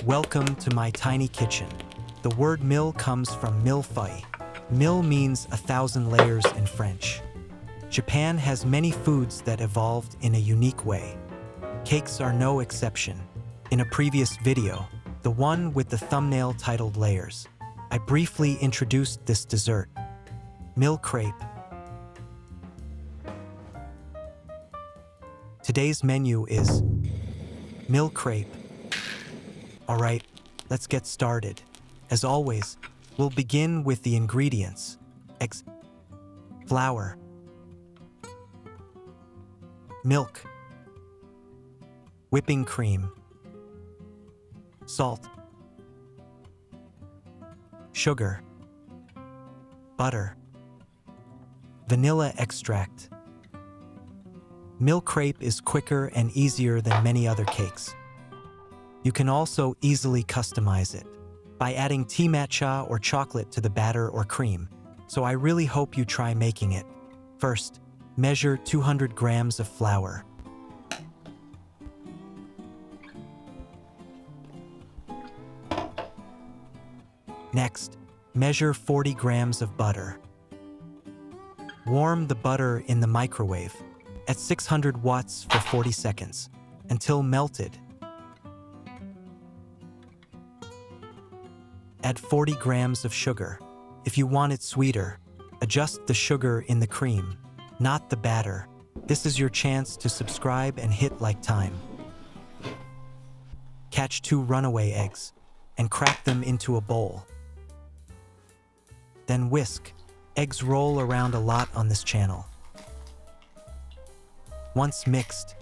Welcome to my tiny kitchen. The word mille comes from millefeuille. Mille means 1,000 layers in French. Japan has many foods that evolved in a unique way. Cakes are no exception. In a previous video, the one with the thumbnail titled Layers, I briefly introduced this dessert, Mille crepe. Today's menu is Mille crepe. All right, let's get started. As always, we'll begin with the ingredients: eggs, flour, milk, whipping cream, salt, sugar, butter, vanilla extract. Mille crepe is quicker and easier than many other cakes. You can also easily customize it by adding tea matcha or chocolate to the batter or cream, so I really hope you try making it. First, measure 200 grams of flour. Next, measure 40 grams of butter. Warm the butter in the microwave at 600 watts for 40 seconds until melted. Add 40 grams of sugar. If you want it sweeter, adjust the sugar in the cream, not the batter. This is your chance to subscribe and hit like time. Catch 2 runaway eggs and crack them into a bowl. Then whisk. Eggs roll around a lot on this channel. Once mixed,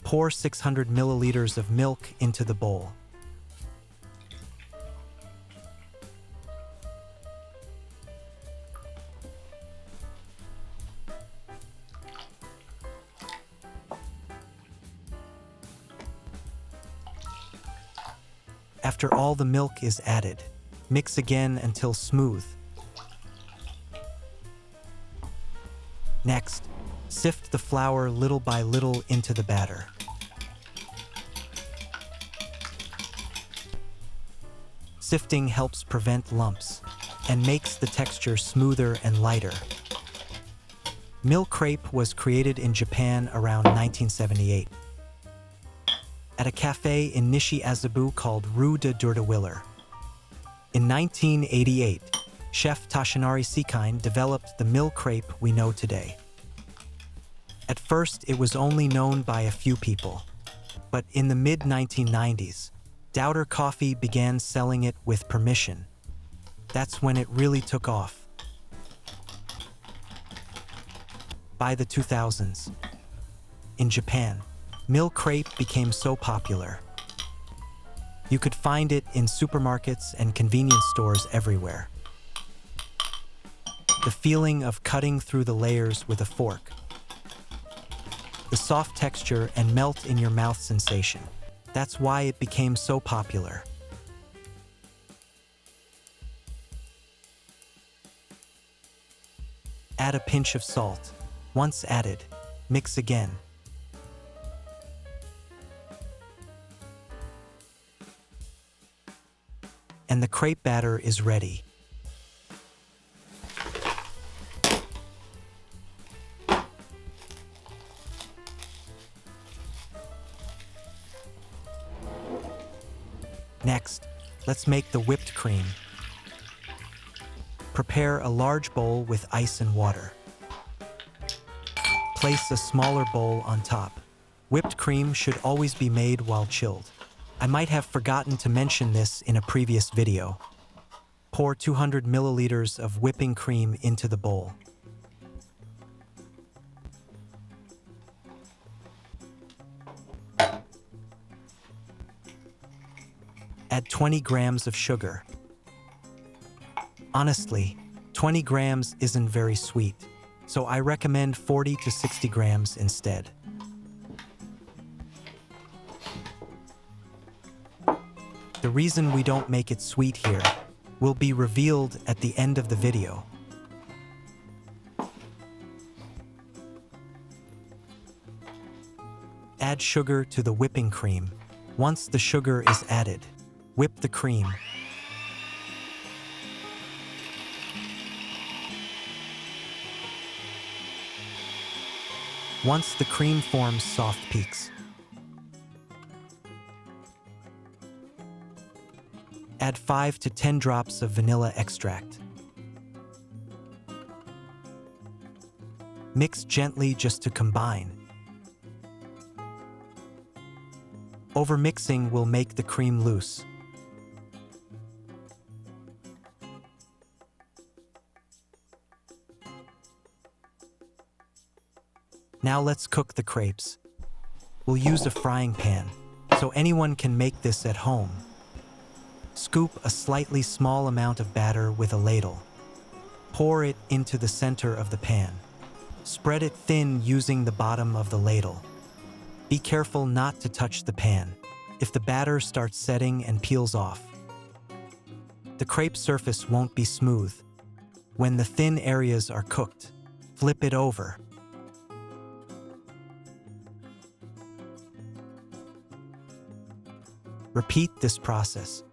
pour 600 milliliters of milk into the bowl. After all the milk is added, mix again until smooth. Next, sift the flour little by little into the batter. Sifting helps prevent lumps and makes the texture smoother and lighter. Mille crepe was created in Japan around 1978 at a cafe in Nishi-Azabu called Rue de Durdewiller. In 1988, chef Toshinari Seikine developed the Mille crepe we know today. At first, it was only known by a few people, but in the mid-1990s, Doubter Coffee began selling it with permission. That's when it really took off. By the 2000s, in Japan, Mille crepe became so popular. You could find it in supermarkets and convenience stores everywhere. The feeling of cutting through the layers with a fork, the soft texture and melt in your mouth sensation. That's why it became so popular. Add a pinch of salt. Once added, mix again. And the crepe batter is ready. Next, let's make the whipped cream. Prepare a large bowl with ice and water. Place a smaller bowl on top. Whipped cream should always be made while chilled. I might have forgotten to mention this in a previous video. Pour 200 milliliters of whipping cream into the bowl. Add 20 grams of sugar. Honestly, 20 grams isn't very sweet, so I recommend 40 to 60 grams instead. The reason we don't make it sweet here, will be revealed at the end of the video. Add sugar to the whipping cream. Once the sugar is added, whip the cream. Once the cream forms soft peaks, add 5 to 10 drops of vanilla extract. Mix gently just to combine. Overmixing will make the cream loose. Now let's cook the crepes. We'll use a frying pan, so anyone can make this at home. Scoop a slightly small amount of batter with a ladle. Pour it into the center of the pan. Spread it thin using the bottom of the ladle. Be careful not to touch the pan if the batter starts setting and peels off. The crepe surface won't be smooth. When the thin areas are cooked, flip it over. Repeat this process.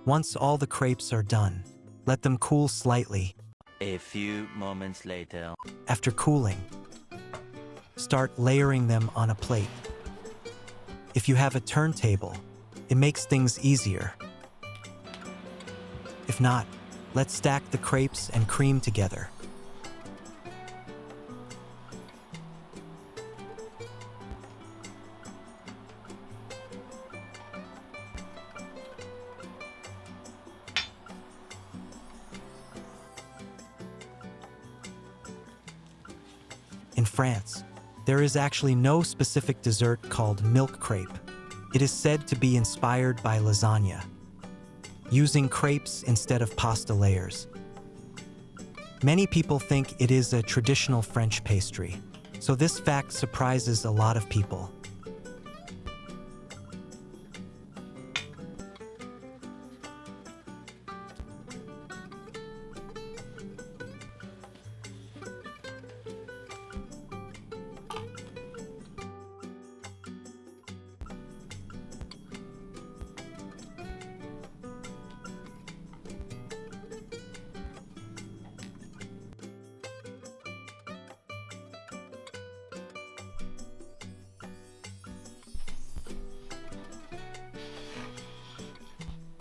Once all the crepes are done, let them cool slightly. A few moments later. After cooling, start layering them on a plate. If you have a turntable, it makes things easier. If not, let's stack the crepes and cream together. In France, there is actually no specific dessert called milk crepe. It is said to be inspired by lasagna, using crepes instead of pasta layers. Many people think it is a traditional French pastry, so this fact surprises a lot of people.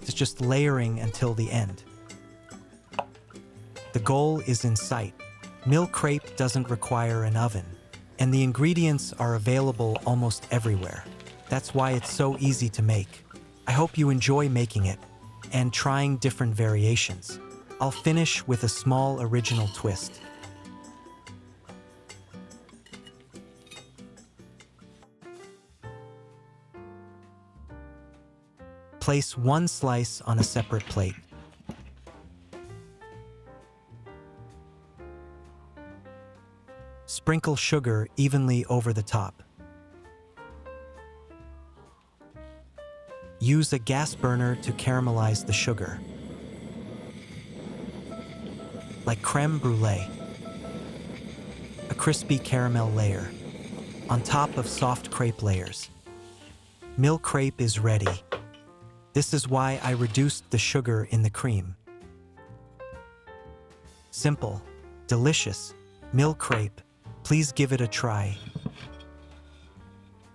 It's just layering until the end. The goal is in sight. Mille crepe doesn't require an oven, and the ingredients are available almost everywhere. That's why it's so easy to make. I hope you enjoy making it and trying different variations. I'll finish with a small original twist. Place one slice on a separate plate. Sprinkle sugar evenly over the top. Use a gas burner to caramelize the sugar, like creme brulee. A crispy caramel layer on top of soft crepe layers. Mille crepe is ready. This is why I reduced the sugar in the cream. Simple, delicious, Mille crepe. Please give it a try.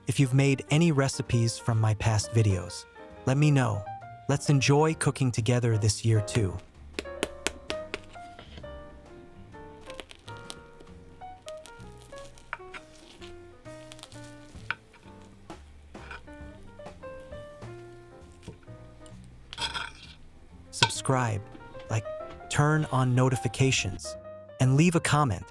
If you've made any recipes from my past videos, let me know. Let's enjoy cooking together this year too. Subscribe, like, turn on notifications, and leave a comment.